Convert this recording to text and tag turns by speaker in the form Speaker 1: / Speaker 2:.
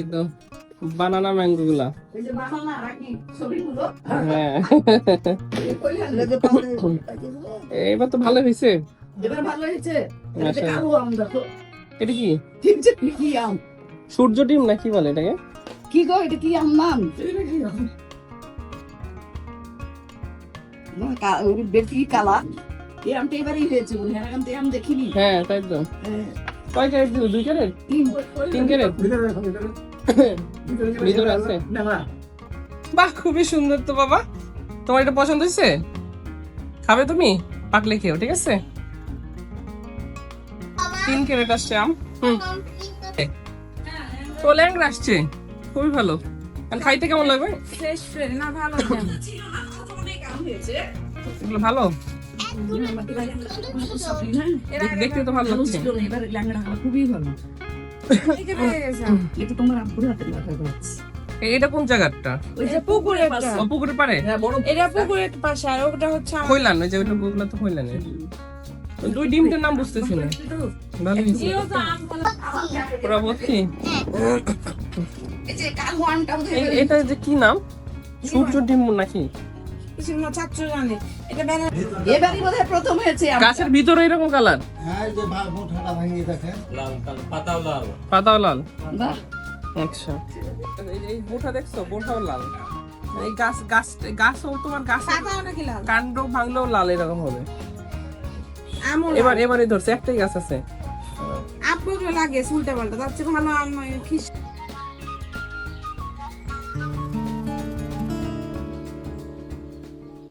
Speaker 1: একদম বানানা ম্যাঙ্গো গুলা।
Speaker 2: এই যে বানানা রাখি ছবিগুলো
Speaker 1: হ্যাঁ
Speaker 2: কইলা
Speaker 1: এবার তো ভালো হয়েছে।
Speaker 2: এবার ভালো হয়েছে। এটা
Speaker 1: মাশাআল্লাহ।
Speaker 2: কালো আম দেখো,
Speaker 1: এটা কি
Speaker 2: ঠিক যে কি আম,
Speaker 1: সূর্য ডিম না কি বলে এটাকে?
Speaker 2: কি গো এটা কি আম নাম? না বেটি কালা, এই আমটা এবারই হয়েছে বলে, হ্যাঁ আম তো আম দেখিনি।
Speaker 1: হ্যাঁ তাই তো। কয় ক্যারেট দিল? 2 ক্যারেট? 3 ক্যারেট ভিতরে আছে। বাহ খুবই সুন্দর তো বাবা। তোমার এটা পছন্দ হয়েছে? খাবে তুমি? পাকলে খেও, ঠিক আছে? 3 ক্যারেট আসছে আম। তো ল্যাংড়া আসছে, খুবই ভালো। আর খাইতে কেমন লাগবে?
Speaker 3: ফ্রেশ ফ্রেশ না ভালো না
Speaker 2: অনেক আম হয়েছে।
Speaker 1: এগুলো ভালো, দেখতে তো ভালো লাগছে।
Speaker 2: এবার ল্যাংড়া খুবই ভালো।
Speaker 3: এটা পেয়ে গেছে
Speaker 2: এটা তোমার আপুর হাতে লাগা গাছ।
Speaker 1: এটা কোন জায়গাটা?
Speaker 2: ওই যে
Speaker 3: পুকুরের
Speaker 2: পাশে।
Speaker 1: ও পুকুরের পাড়ে?
Speaker 2: হ্যাঁ বড়
Speaker 3: এটা পুকুরের পাশে আর ওটা হচ্ছে আমার
Speaker 1: হইলান, ওই যে ওইটা পুকুরটা তো হইলান। দুই ডিমটার নাম বুঝতেছি না। ভালো হয়েছে।
Speaker 3: জিও তো আম বলে
Speaker 1: পুরা ভর্তি।
Speaker 2: এই যে কালো আমটা
Speaker 1: এটা যে কি নাম? সূর্য ডিম নাকি?
Speaker 3: কিছু না ছাত্র জানে এটা বেনা
Speaker 2: এবারই বোধহয় প্রথম হয়েছে আম।
Speaker 1: গাছের ভিতরে এরকম কালার,
Speaker 4: হ্যাঁ এই যে মুঠাটা ভাঙিয়ে দেখেন
Speaker 1: পাতাও লাল।
Speaker 2: বাহ,
Speaker 1: আচ্ছা এই বোঠা দেখছো? বোঠাও লাল। এই গাছও তোমার গাছ
Speaker 3: পাতাও নাকি লাল
Speaker 1: কাণ্ড ভাঙলেও লাল এরকম হবে।
Speaker 3: আমও
Speaker 1: এবারে ধরছে, একটাই গাছ আছে।
Speaker 3: আপগুলো লাগে উল্টা পাল্টা তার চেয়ে ভালো আম খিস